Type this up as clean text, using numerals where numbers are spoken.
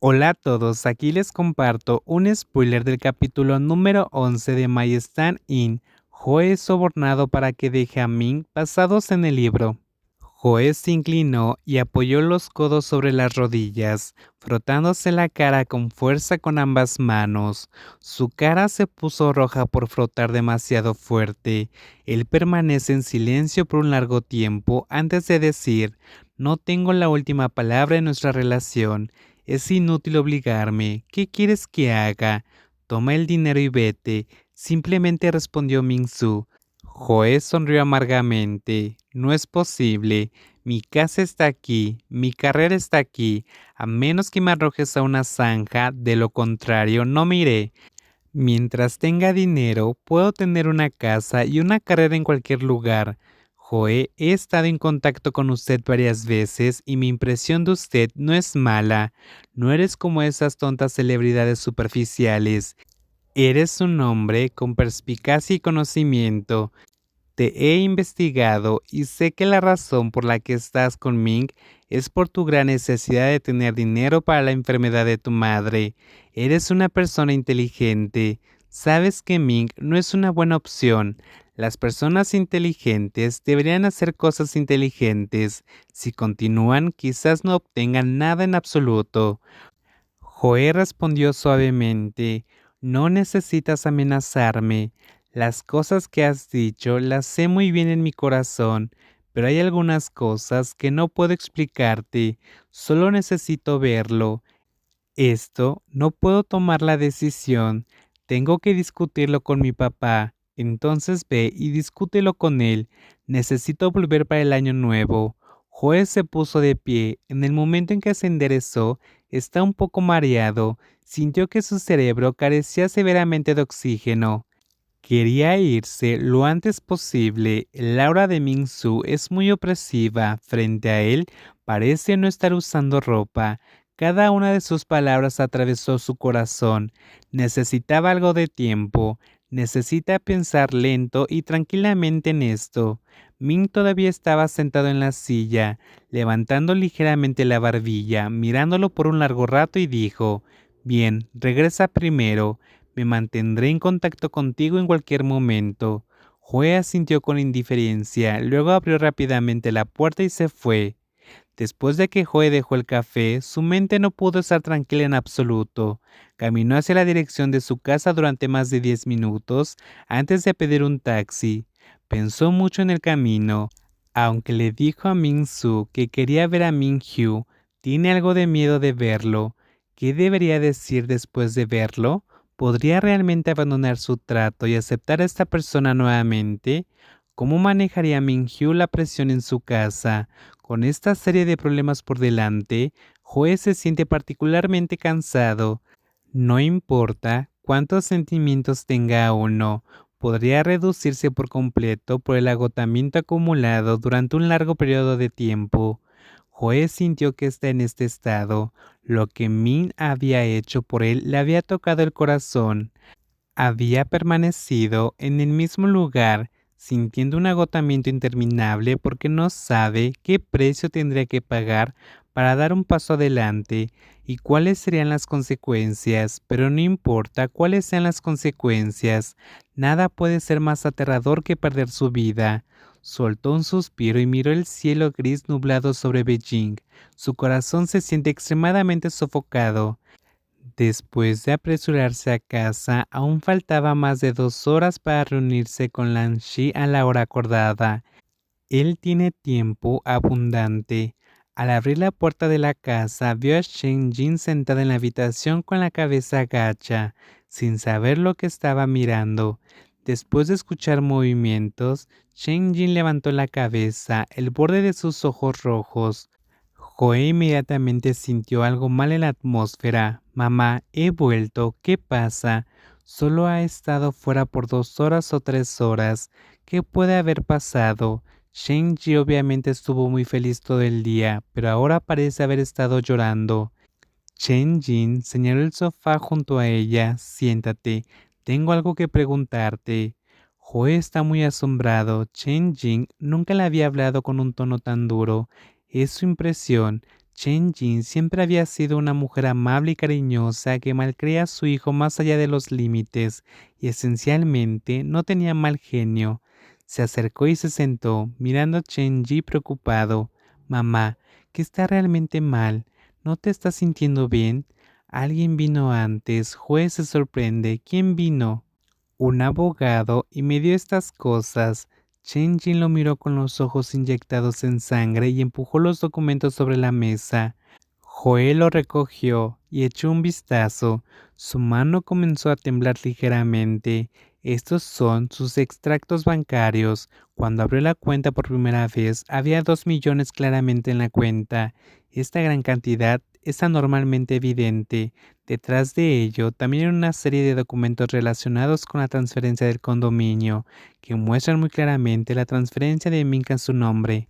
Hola a todos, aquí les comparto un spoiler del capítulo número 11 de My Stand In. Joe es sobornado para que deje a Ming basados en el libro. Joe se inclinó y apoyó los codos sobre las rodillas, frotándose la cara con fuerza con ambas manos. Su cara se puso roja por frotar demasiado fuerte. Él permanece en silencio por un largo tiempo antes de decir: no tengo la última palabra en nuestra relación. Es inútil obligarme. ¿Qué quieres que haga? Toma el dinero y vete. Simplemente respondió Ming-Su. Joe sonrió amargamente. No es posible. Mi casa está aquí, mi carrera está aquí, a menos que me arrojes a una zanja, de lo contrario no me iré. Mientras tenga dinero, puedo tener una casa y una carrera en cualquier lugar. Joe, he estado en contacto con usted varias veces y mi impresión de usted no es mala. No eres como esas tontas celebridades superficiales. Eres un hombre con perspicacia y conocimiento. Te he investigado y sé que la razón por la que estás con Ming es por tu gran necesidad de tener dinero para la enfermedad de tu madre. Eres una persona inteligente. Sabes que Ming no es una buena opción. Las personas inteligentes deberían hacer cosas inteligentes. Si continúan, quizás no obtengan nada en absoluto. Joe respondió suavemente: no necesitas amenazarme. Las cosas que has dicho las sé muy bien en mi corazón, pero hay algunas cosas que no puedo explicarte. Solo necesito verlo. Esto no puedo tomar la decisión. Tengo que discutirlo con mi papá. Entonces ve y discútelo con él. Necesito volver para el año nuevo. Joe se puso de pie. En el momento en que se enderezó, está un poco mareado. Sintió que su cerebro carecía severamente de oxígeno. Quería irse lo antes posible. El aura de Ming-Su es muy opresiva. Frente a él, parece no estar usando ropa. Cada una de sus palabras atravesó su corazón. Necesitaba algo de tiempo. Necesita pensar lento y tranquilamente en esto. Ming todavía estaba sentado en la silla, levantando ligeramente la barbilla, mirándolo por un largo rato y dijo: bien, regresa primero. Me mantendré en contacto contigo en cualquier momento. Joe asintió con indiferencia, luego abrió rápidamente la puerta y se fue. Después de que Joe dejó el café, su mente no pudo estar tranquila en absoluto. Caminó hacia la dirección de su casa durante más de 10 minutos antes de pedir un taxi. Pensó mucho en el camino. Aunque le dijo a Ming-Su que quería ver a Ming-Hyu, tiene algo de miedo de verlo. ¿Qué debería decir después de verlo? ¿Podría realmente abandonar su trato y aceptar a esta persona nuevamente? ¿Cómo manejaría Ming-Hyu la presión en su casa? Con esta serie de problemas por delante, Joe se siente particularmente cansado. No importa cuántos sentimientos tenga uno, podría reducirse por completo por el agotamiento acumulado durante un largo periodo de tiempo. Joe sintió que está en este estado. Lo que Min había hecho por él le había tocado el corazón. Había permanecido en el mismo lugar, sintiendo un agotamiento interminable porque no sabe qué precio tendría que pagar para dar un paso adelante y cuáles serían las consecuencias, pero no importa cuáles sean las consecuencias, nada puede ser más aterrador que perder su vida. Soltó un suspiro y miró el cielo gris nublado sobre Beijing. Su corazón se siente extremadamente sofocado. Después de apresurarse a casa, aún faltaba más de 2 horas para reunirse con Lan Shi a la hora acordada. Él tiene tiempo abundante. Al abrir la puerta de la casa, vio a Shen Jin sentada en la habitación con la cabeza agacha, sin saber lo que estaba mirando. Después de escuchar movimientos, Shen Jin levantó la cabeza, el borde de sus ojos rojos. Joe inmediatamente sintió algo mal en la atmósfera. Mamá, he vuelto. ¿Qué pasa? Solo ha estado fuera por 2 horas o 3 horas. ¿Qué puede haber pasado? Shenji obviamente estuvo muy feliz todo el día, pero ahora parece haber estado llorando. Chen Jin señaló el sofá junto a ella. Siéntate, tengo algo que preguntarte. Joe está muy asombrado. Chen Jin nunca le había hablado con un tono tan duro. Es su impresión. Chen Jin siempre había sido una mujer amable y cariñosa que malcriaba a su hijo más allá de los límites y esencialmente no tenía mal genio. Se acercó y se sentó, mirando a Chen Ji preocupado. Mamá, ¿qué está realmente mal? ¿No te estás sintiendo bien? Alguien vino antes. Juez se sorprende. ¿Quién vino? Un abogado, y me dio estas cosas. Chen Jin lo miró con los ojos inyectados en sangre y empujó los documentos sobre la mesa. Joel lo recogió y echó un vistazo. Su mano comenzó a temblar ligeramente. Estos son sus extractos bancarios. Cuando abrió la cuenta por primera vez, había 2 millones claramente en la cuenta. Esta gran cantidad es anormalmente evidente. Detrás de ello, también hay una serie de documentos relacionados con la transferencia del condominio, que muestran muy claramente la transferencia de Minka en su nombre.